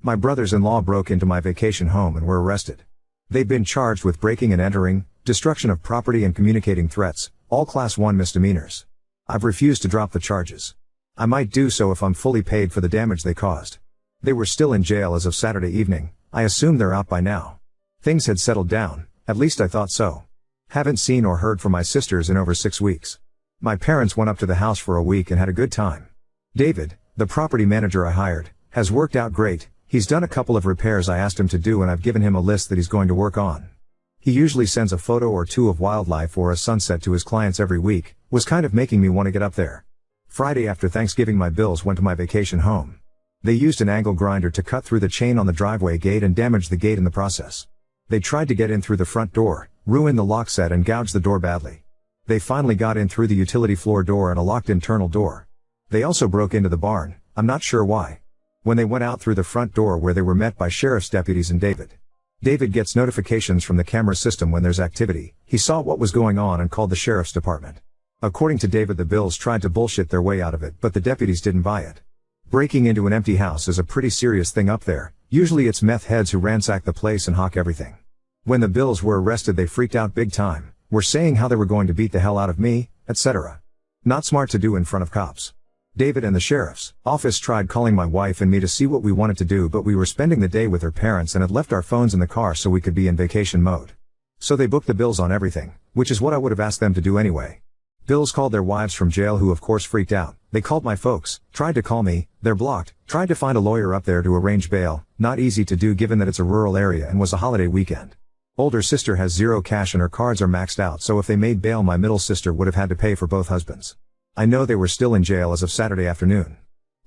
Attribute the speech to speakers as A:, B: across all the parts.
A: My brothers-in-law broke into my vacation home and were arrested. They've been charged with breaking and entering, destruction of property and communicating threats, all Class 1 misdemeanors. I've refused to drop the charges. I might do so if I'm fully paid for the damage they caused. They were still in jail as of Saturday evening. I assume they're out by now. Things had settled down, at least I thought so. Haven't seen or heard from my sisters in over 6 weeks. My parents went up to the house for a week and had a good time. David, the property manager I hired, has worked out great. He's done a couple of repairs I asked him to do and I've given him a list that he's going to work on. He usually sends a photo or two of wildlife or a sunset to his clients every week, was kind of making me want to get up there. Friday after Thanksgiving my bills went to my vacation home. They used an angle grinder to cut through the chain on the driveway gate and damage the gate in the process. They tried to get in through the front door, ruin the lock set and gouge the door badly. They finally got in through the utility floor door and a locked internal door. They also broke into the barn, I'm not sure why. When they went out through the front door where they were met by sheriff's deputies and David. David gets notifications from the camera system when there's activity. He saw what was going on and called the sheriff's department. According to David, the Bills tried to bullshit their way out of it, but the deputies didn't buy it. Breaking into an empty house is a pretty serious thing up there. Usually it's meth heads who ransack the place and hawk everything. When the Bills were arrested they freaked out big time, were saying how they were going to beat the hell out of me, etc. Not smart to do in front of cops. David and the sheriff's office tried calling my wife and me to see what we wanted to do, but we were spending the day with her parents and had left our phones in the car so we could be in vacation mode. So they booked the Bills on everything, which is what I would have asked them to do anyway. Bills called their wives from jail who of course freaked out. They called my folks, tried to call me, they're blocked, tried to find a lawyer up there to arrange bail, not easy to do given that it's a rural area and was a holiday weekend. Older sister has zero cash and her cards are maxed out, so if they made bail my middle sister would have had to pay for both husbands. I know they were still in jail as of Saturday afternoon.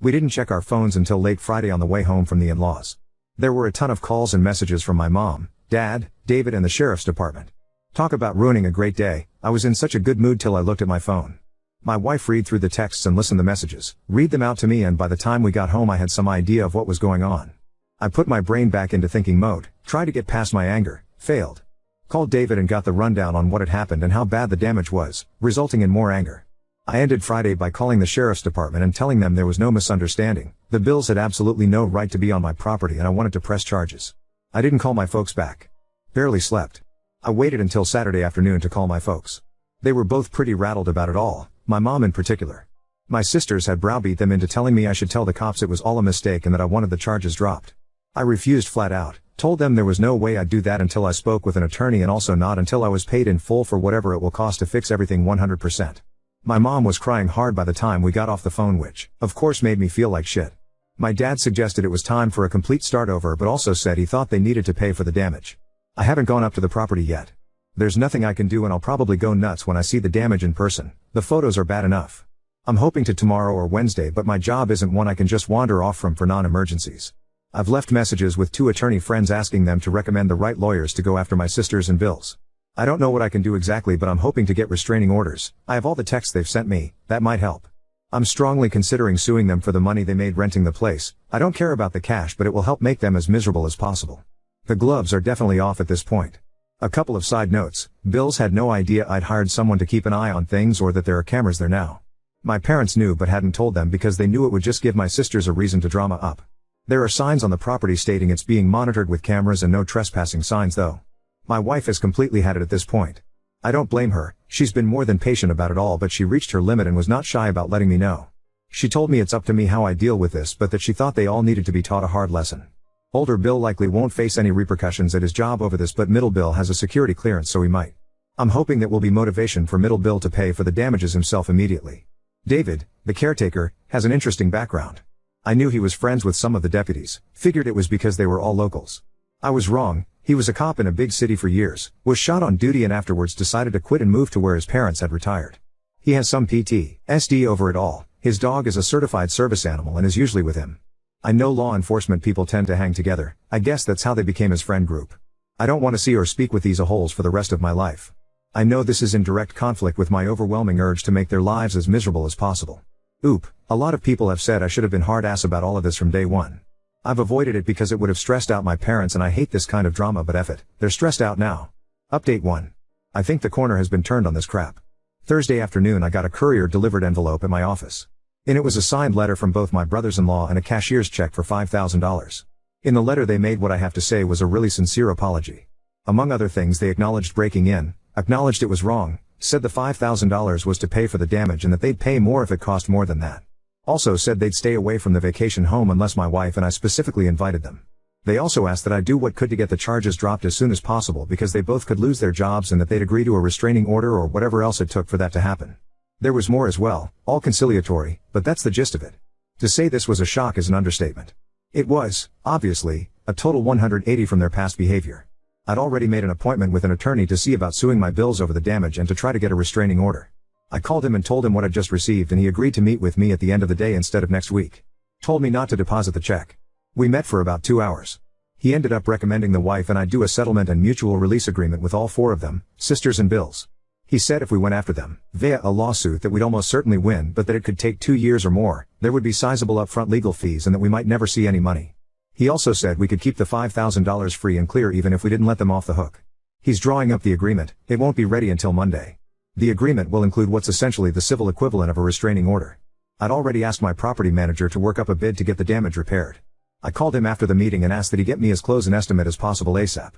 A: We didn't check our phones until late Friday on the way home from the in-laws. There were a ton of calls and messages from my mom, dad, David and the sheriff's department. Talk about ruining a great day. I was in such a good mood till I looked at my phone. My wife read through the texts and listened the messages, read them out to me, and by the time we got home I had some idea of what was going on. I put my brain back into thinking mode, tried to get past my anger, failed. Called David and got the rundown on what had happened and how bad the damage was, resulting in more anger. I ended Friday by calling the sheriff's department and telling them there was no misunderstanding. The Bills had absolutely no right to be on my property and I wanted to press charges. I didn't call my folks back. Barely slept. I waited until Saturday afternoon to call my folks. They were both pretty rattled about it all, my mom in particular. My sisters had browbeat them into telling me I should tell the cops it was all a mistake and that I wanted the charges dropped. I refused flat out, told them there was no way I'd do that until I spoke with an attorney and also not until I was paid in full for whatever it will cost to fix everything 100%. My mom was crying hard by the time we got off the phone, which, of course, made me feel like shit. My dad suggested it was time for a complete start over but also said he thought they needed to pay for the damage. I haven't gone up to the property yet. There's nothing I can do and I'll probably go nuts when I see the damage in person. The photos are bad enough. I'm hoping to tomorrow or Wednesday, but my job isn't one I can just wander off from for non-emergencies. I've left messages with 2 attorney friends asking them to recommend the right lawyers to go after my sisters and Bills. I don't know what I can do exactly, but I'm hoping to get restraining orders. I have all the texts they've sent me, that might help. I'm strongly considering suing them for the money they made renting the place. I don't care about the cash, but it will help make them as miserable as possible. The gloves are definitely off at this point. A couple of side notes, Bills had no idea I'd hired someone to keep an eye on things or that there are cameras there now. My parents knew but hadn't told them because they knew it would just give my sisters a reason to drama up. There are signs on the property stating it's being monitored with cameras and no trespassing signs though. My wife has completely had it at this point. I don't blame her, she's been more than patient about it all, but she reached her limit and was not shy about letting me know. She told me it's up to me how I deal with this, but that she thought they all needed to be taught a hard lesson. Older Bill likely won't face any repercussions at his job over this, but Middle Bill has a security clearance so he might. I'm hoping that will be motivation for Middle Bill to pay for the damages himself immediately. David, the caretaker, has an interesting background. I knew he was friends with some of the deputies, figured it was because they were all locals. I was wrong. He was a cop in a big city for years, was shot on duty and afterwards decided to quit and move to where his parents had retired. He has some PTSD over it all. His dog is a certified service animal and is usually with him. I know law enforcement people tend to hang together. I guess that's how they became his friend group. I don't want to see or speak with these a-holes for the rest of my life. I know this is in direct conflict with my overwhelming urge to make their lives as miserable as possible. Oop, a lot of people have said I should have been hard ass about all of this from day one. I've avoided it because it would have stressed out my parents and I hate this kind of drama, but F it, they're stressed out now. Update 1. I think the corner has been turned on this crap. Thursday afternoon I got a courier delivered envelope at my office. In it was a signed letter from both my brothers-in-law and a cashier's check for $5,000. In the letter they made what I have to say was a really sincere apology. Among other things, they acknowledged breaking in, acknowledged it was wrong, said the $5,000 was to pay for the damage and that they'd pay more if it cost more than that. Also said they'd stay away from the vacation home unless my wife and I specifically invited them. They also asked that I do what could to get the charges dropped as soon as possible because they both could lose their jobs and that they'd agree to a restraining order or whatever else it took for that to happen. There was more as well, all conciliatory, but that's the gist of it. To say this was a shock is an understatement. It was, obviously, a total 180 from their past behavior. I'd already made an appointment with an attorney to see about suing my bills over the damage and to try to get a restraining order. I called him and told him what I'd just received and he agreed to meet with me at the end of the day instead of next week. Told me not to deposit the check. We met for about 2 hours. He ended up recommending the wife and I do a settlement and mutual release agreement with all 4 of them, sisters and bills. He said if we went after them, via a lawsuit, that we'd almost certainly win but that it could take 2 years or more, there would be sizable upfront legal fees and that we might never see any money. He also said we could keep the $5,000 free and clear even if we didn't let them off the hook. He's drawing up the agreement, it won't be ready until Monday. The agreement will include what's essentially the civil equivalent of a restraining order. I'd already asked my property manager to work up a bid to get the damage repaired. I called him after the meeting and asked that he get me as close an estimate as possible ASAP.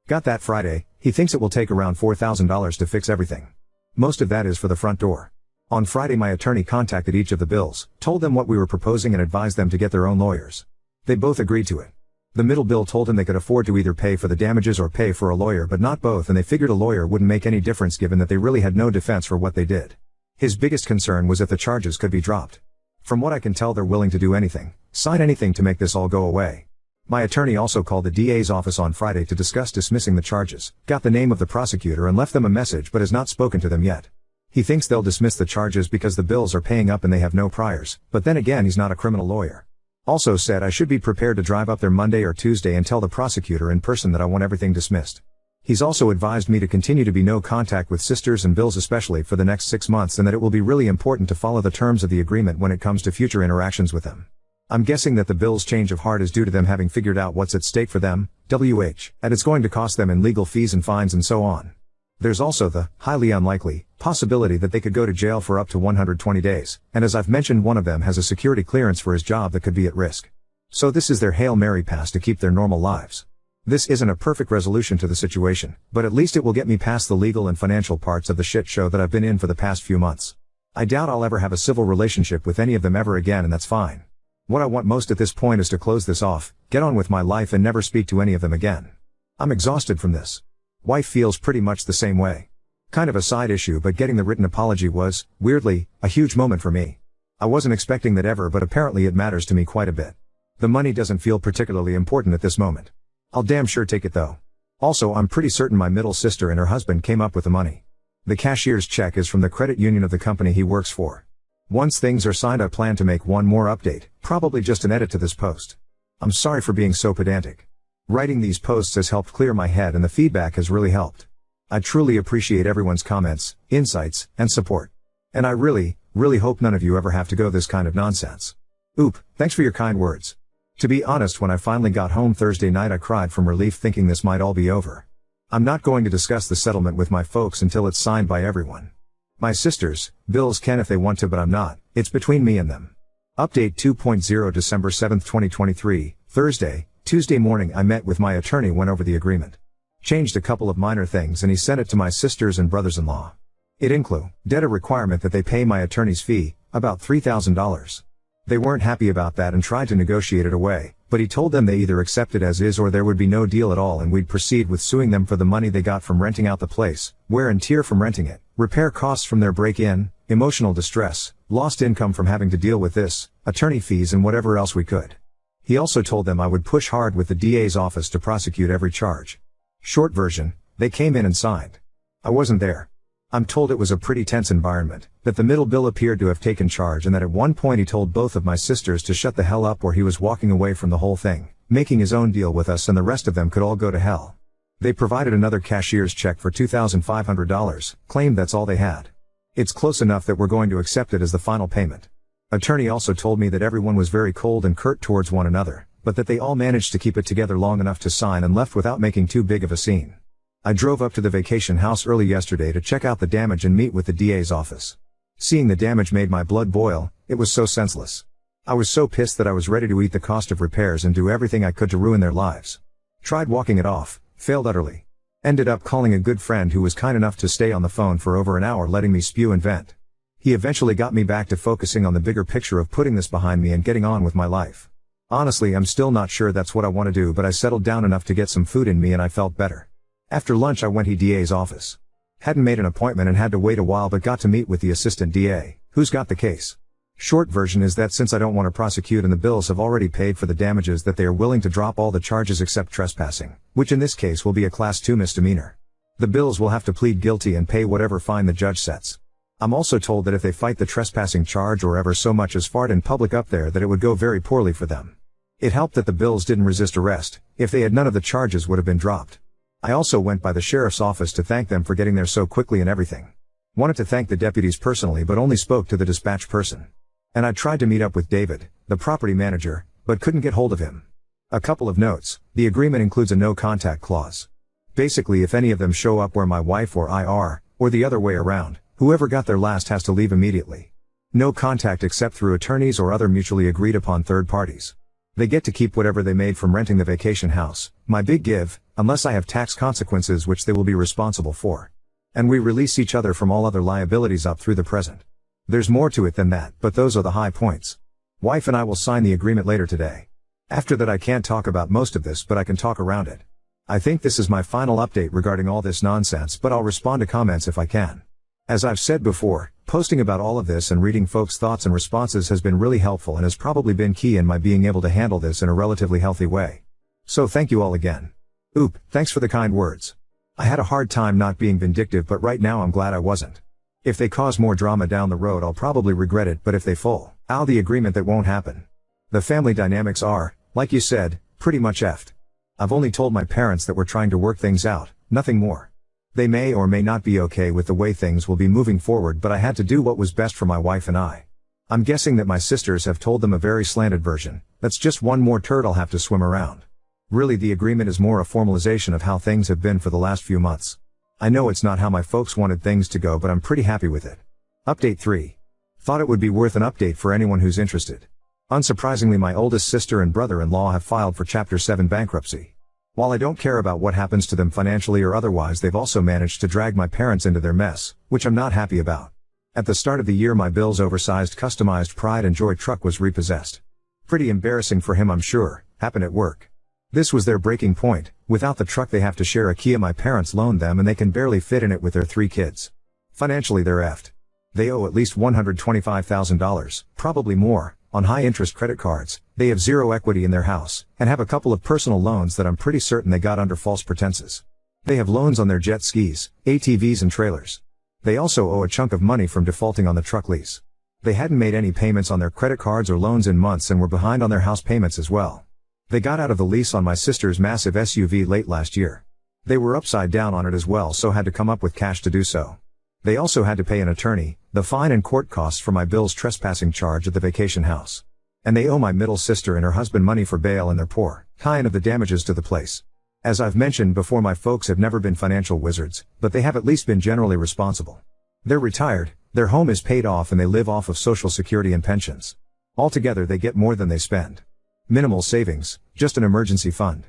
A: Got that Friday. He thinks it will take around $4,000 to fix everything. Most of that is for the front door. On Friday my attorney contacted each of the bills, told them what we were proposing and advised them to get their own lawyers. They both agreed to it. The middle bill told him they could afford to either pay for the damages or pay for a lawyer but not both, and they figured a lawyer wouldn't make any difference given that they really had no defense for what they did. His biggest concern was if the charges could be dropped. From what I can tell they're willing to do anything, sign anything to make this all go away. My attorney also called the DA's office on Friday to discuss dismissing the charges, got the name of the prosecutor and left them a message but has not spoken to them yet. He thinks they'll dismiss the charges because the bills are paying up and they have no priors, but then again he's not a criminal lawyer. Also said I should be prepared to drive up there Monday or Tuesday and tell the prosecutor in person that I want everything dismissed. He's also advised me to continue to be no contact with sisters and bills especially for the next 6 months and that it will be really important to follow the terms of the agreement when it comes to future interactions with them. I'm guessing that the bills' change of heart is due to them having figured out what's at stake for them, and it's going to cost them in legal fees and fines and so on. There's also the, highly unlikely, possibility that they could go to jail for up to 120 days, and as I've mentioned one of them has a security clearance for his job that could be at risk. So this is their Hail Mary pass to keep their normal lives. This isn't a perfect resolution to the situation, but at least it will get me past the legal and financial parts of the shit show that I've been in for the past few months. I doubt I'll ever have a civil relationship with any of them ever again and that's fine. What I want most at this point is to close this off, get on with my life and never speak to any of them again. I'm exhausted from this. Wife feels pretty much the same way. Kind of a side issue, but getting the written apology was, weirdly, a huge moment for me. I wasn't expecting that ever, but apparently it matters to me quite a bit. The money doesn't feel particularly important at this moment. I'll damn sure take it though. Also, I'm pretty certain my middle sister and her husband came up with the money. The cashier's check is from the credit union of the company he works for. Once things are signed I plan to make one more update, probably just an edit to this post. I'm sorry for being so pedantic. Writing these posts has helped clear my head and the feedback has really helped. I truly appreciate everyone's comments, insights, and support. And I really hope none of you ever have to go this kind of nonsense. Oop, thanks for your kind words. To be honest, when I finally got home Thursday night I cried from relief thinking this might all be over. I'm not going to discuss the settlement with my folks until it's signed by everyone. My sisters, bills can if they want to but I'm not, it's between me and them. Update 2.0 December 7, 2023, Thursday. Tuesday morning I met with my attorney, went over the agreement. Changed a couple of minor things and he sent it to my sisters and brothers-in-law. It included a requirement that they pay my attorney's fee, about $3,000. They weren't happy about that and tried to negotiate it away, but he told them they either accept it as is or there would be no deal at all and we'd proceed with suing them for the money they got from renting out the place, wear and tear from renting it, repair costs from their break-in, emotional distress, lost income from having to deal with this, attorney fees and whatever else we could. He also told them I would push hard with the DA's office to prosecute every charge. Short version, they came in and signed. I wasn't there. I'm told it was a pretty tense environment, that the middle bill appeared to have taken charge and that at one point he told both of my sisters to shut the hell up or he was walking away from the whole thing, making his own deal with us and the rest of them could all go to hell. They provided another cashier's check for $2,500, claimed that's all they had. It's close enough that we're going to accept it as the final payment. Attorney also told me that everyone was very cold and curt towards one another, but that they all managed to keep it together long enough to sign and left without making too big of a scene. I drove up to the vacation house early yesterday to check out the damage and meet with the DA's office. Seeing the damage made my blood boil, it was so senseless. I was so pissed that I was ready to eat the cost of repairs and do everything I could to ruin their lives. Tried walking it off, failed utterly. Ended up calling a good friend who was kind enough to stay on the phone for over an hour letting me spew and vent. He eventually got me back to focusing on the bigger picture of putting this behind me and getting on with my life. Honestly, I'm still not sure that's what I want to do, but I settled down enough to get some food in me and I felt better. After lunch I went to DA's office. Hadn't made an appointment and had to wait a while, but got to meet with the assistant DA, who's got the case. Short version is that since I don't want to prosecute and the bills have already paid for the damages, that they are willing to drop all the charges except trespassing, which in this case will be a Class 2 misdemeanor. The bills will have to plead guilty and pay whatever fine the judge sets. I'm also told that if they fight the trespassing charge or ever so much as fart in public up there, that it would go very poorly for them. It helped that the bills didn't resist arrest. If they had, none of the charges would have been dropped. I also went by the sheriff's office to thank them for getting there so quickly and everything. Wanted to thank the deputies personally, but only spoke to the dispatch person. And I tried to meet up with David, the property manager, but couldn't get hold of him. A couple of notes: the agreement includes a no contact clause. Basically, if any of them show up where my wife or I are, or the other way around, whoever got there last has to leave immediately. No contact except through attorneys or other mutually agreed upon third parties. They get to keep whatever they made from renting the vacation house, my big give, unless I have tax consequences which they will be responsible for. And we release each other from all other liabilities up through the present. There's more to it than that, but those are the high points. Wife and I will sign the agreement later today. After that I can't talk about most of this, but I can talk around it. I think this is my final update regarding all this nonsense, but I'll respond to comments if I can. As I've said before, posting about all of this and reading folks' thoughts and responses has been really helpful and has probably been key in my being able to handle this in a relatively healthy way. So thank you all again. Oop, thanks for the kind words. I had a hard time not being vindictive, but right now I'm glad I wasn't. If they cause more drama down the road I'll probably regret it, but if they full out the agreement, that won't happen. The family dynamics are, like you said, pretty much effed. I've only told my parents that we're trying to work things out, nothing more. They may or may not be okay with the way things will be moving forward, but I had to do what was best for my wife and I. I'm guessing that my sisters have told them a very slanted version. That's just one more turd I'll have to swim around. Really, the agreement is more a formalization of how things have been for the last few months. I know it's not how my folks wanted things to go, but I'm pretty happy with it. Update 3. Thought it would be worth an update for anyone who's interested. Unsurprisingly, my oldest sister and brother-in-law have filed for Chapter 7 bankruptcy. While I don't care about what happens to them financially or otherwise, they've also managed to drag my parents into their mess, which I'm not happy about. At the start of the year, my Bill's oversized customized Pride and Joy truck was repossessed. Pretty embarrassing for him, I'm sure. Happened at work. This was their breaking point. Without the truck they have to share a Kia my parents loaned them, and they can barely fit in it with their 3 kids. Financially they're effed. They owe at least $125,000, probably more, on high-interest credit cards. They have zero equity in their house, and have a couple of personal loans that I'm pretty certain they got under false pretenses. They have loans on their jet skis, ATVs and trailers. They also owe a chunk of money from defaulting on the truck lease. They hadn't made any payments on their credit cards or loans in months and were behind on their house payments as well. They got out of the lease on my sister's massive SUV late last year. They were upside down on it as well, so had to come up with cash to do so. They also had to pay an attorney, the fine and court costs for my Bill's trespassing charge at the vacation house. And they owe my middle sister and her husband money for bail and their poor kind of the damages to the place. As I've mentioned before, my folks have never been financial wizards, but they have at least been generally responsible. They're retired, their home is paid off, and they live off of Social Security and pensions. Altogether they get more than they spend. Minimal savings, just an emergency fund.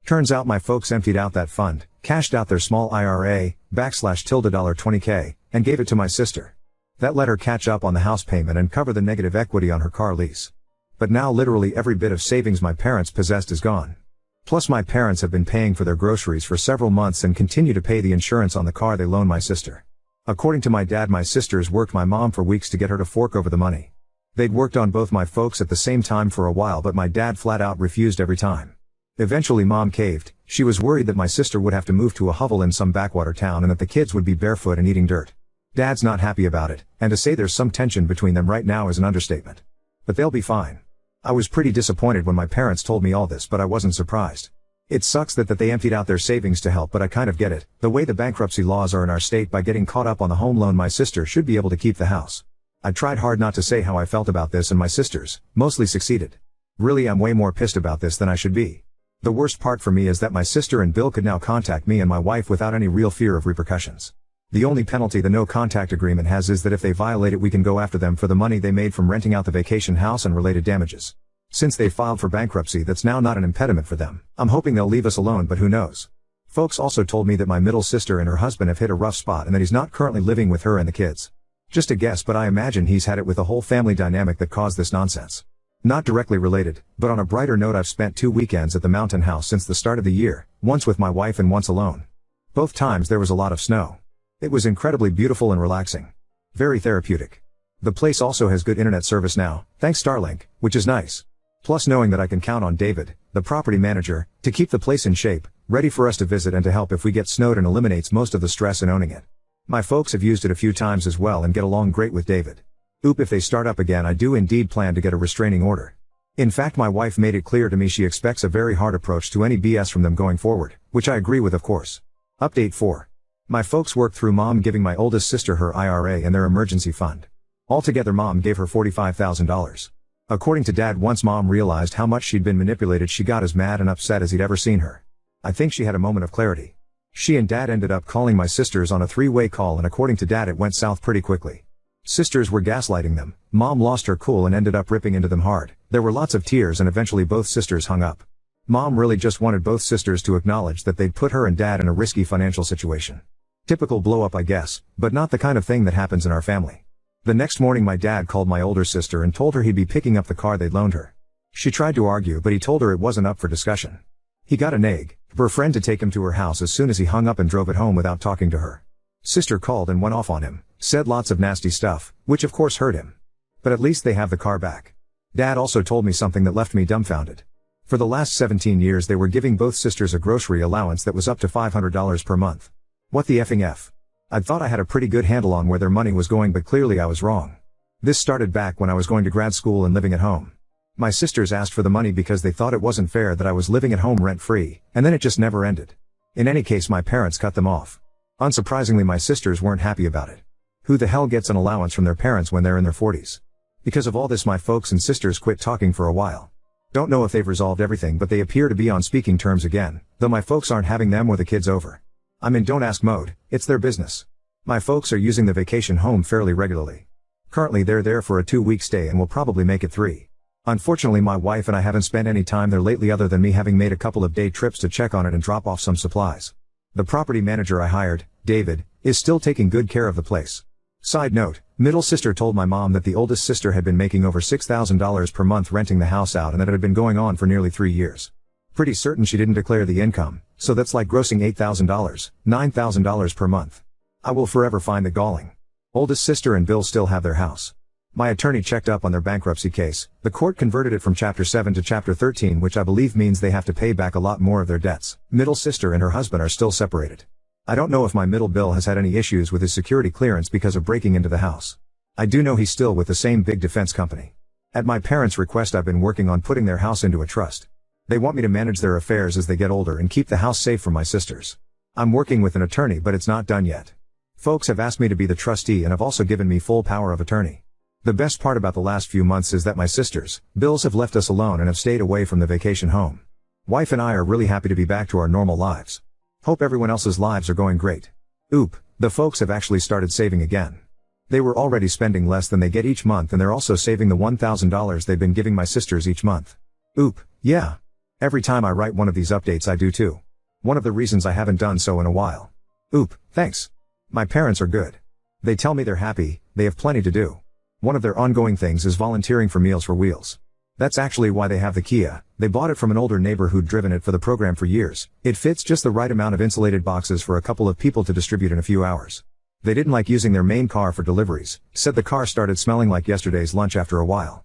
A: Turns out my folks emptied out that fund, cashed out their small IRA, $20K, and gave it to my sister. That let her catch up on the house payment and cover the negative equity on her car lease. But now literally every bit of savings my parents possessed is gone. Plus my parents have been paying for their groceries for several months and continue to pay the insurance on the car they loaned my sister. According to my dad, my sisters worked my mom for weeks to get her to fork over the money. They'd worked on both my folks at the same time for a while, but my dad flat out refused every time. Eventually mom caved. She was worried that my sister would have to move to a hovel in some backwater town and that the kids would be barefoot and eating dirt. Dad's not happy about it, and to say there's some tension between them right now is an understatement. But they'll be fine. I was pretty disappointed when my parents told me all this, but I wasn't surprised. It sucks that they emptied out their savings to help, but I kind of get it. The way the bankruptcy laws are in our state, by getting caught up on the home loan, my sister should be able to keep the house. I tried hard not to say how I felt about this, and my sisters mostly succeeded. Really, I'm way more pissed about this than I should be. The worst part for me is that my sister and Bill could now contact me and my wife without any real fear of repercussions. The only penalty the no contact agreement has is that if they violate it we can go after them for the money they made from renting out the vacation house and related damages. Since they filed for bankruptcy, that's now not an impediment for them. I'm hoping they'll leave us alone, but who knows. Folks also told me that my middle sister and her husband have hit a rough spot and that he's not currently living with her and the kids. Just a guess, but I imagine he's had it with the whole family dynamic that caused this nonsense. Not directly related, but on a brighter note, I've spent 2 weekends at the mountain house since the start of the year, once with my wife and once alone. Both times there was a lot of snow. It was incredibly beautiful and relaxing. Very therapeutic. The place also has good internet service now, thanks Starlink, which is nice. Plus knowing that I can count on David, the property manager, to keep the place in shape, ready for us to visit and to help if we get snowed, and eliminates most of the stress in owning it. My folks have used it a few times as well and get along great with David. If they start up again, I do indeed plan to get a restraining order. In fact, my wife made it clear to me she expects a very hard approach to any BS from them going forward, which I agree with, of course. Update 4. My folks worked through Mom giving my oldest sister her IRA and their emergency fund. Altogether Mom gave her $45,000. According to Dad, once Mom realized how much she'd been manipulated, she got as mad and upset as he'd ever seen her. I think she had a moment of clarity. She and Dad ended up calling my sisters on a 3-way call, and according to Dad it went south pretty quickly. Sisters were gaslighting them, Mom lost her cool and ended up ripping into them hard. There were lots of tears and eventually both sisters hung up. Mom really just wanted both sisters to acknowledge that they'd put her and Dad in a risky financial situation. Typical blow up, I guess, but not the kind of thing that happens in our family. The next morning my dad called my older sister and told her he'd be picking up the car they'd loaned her. She tried to argue, but he told her it wasn't up for discussion. He got an egg, her friend, to take him to her house as soon as he hung up and drove it home without talking to her. Sister called and went off on him, said lots of nasty stuff, which of course hurt him. But at least they have the car back. Dad also told me something that left me dumbfounded. For the last 17 years they were giving both sisters a grocery allowance that was up to $500 per month. What the effing F? I'd thought I had a pretty good handle on where their money was going, but clearly I was wrong. This started back when I was going to grad school and living at home. My sisters asked for the money because they thought it wasn't fair that I was living at home rent-free, and then it just never ended. In any case, my parents cut them off. Unsurprisingly, my sisters weren't happy about it. Who the hell gets an allowance from their parents when they're in their 40s? Because of all this, my folks and sisters quit talking for a while. Don't know if they've resolved everything, but they appear to be on speaking terms again, though my folks aren't having them or the kids over. I'm in don't ask mode, it's their business. My folks are using the vacation home fairly regularly. Currently they're there for a 2-week stay and will probably make it 3. Unfortunately, my wife and I haven't spent any time there lately other than me having made a couple of day trips to check on it and drop off some supplies. The property manager I hired, David, is still taking good care of the place. Side note, middle sister told my mom that the oldest sister had been making over $6,000 per month renting the house out and that it had been going on for nearly 3 years. Pretty certain she didn't declare the income, so that's like grossing $8,000, $9,000 per month. I will forever find it galling. Oldest sister and Bill still have their house. My attorney checked up on their bankruptcy case. The court converted it from Chapter 7 to Chapter 13, which I believe means they have to pay back a lot more of their debts. Middle sister and her husband are still separated. I don't know if my middle Bill has had any issues with his security clearance because of breaking into the house. I do know he's still with the same big defense company. At my parents' request, I've been working on putting their house into a trust. They want me to manage their affairs as they get older and keep the house safe from my sisters. I'm working with an attorney, but it's not done yet. Folks have asked me to be the trustee and have also given me full power of attorney. The best part about the last few months is that my sisters, Bills, have left us alone and have stayed away from the vacation home. Wife and I are really happy to be back to our normal lives. Hope everyone else's lives are going great. The folks have actually started saving again. They were already spending less than they get each month, and they're also saving the $1,000 they've been giving my sisters each month. Yeah. Every time I write one of these updates I do too. One of the reasons I haven't done so in a while. Thanks. My parents are good. They tell me they're happy, they have plenty to do. One of their ongoing things is volunteering for Meals for Wheels. That's actually why they have the Kia. They bought it from an older neighbor who'd driven it for the program for years. It fits just the right amount of insulated boxes for a couple of people to distribute in a few hours. They didn't like using their main car for deliveries, said the car started smelling like yesterday's lunch after a while.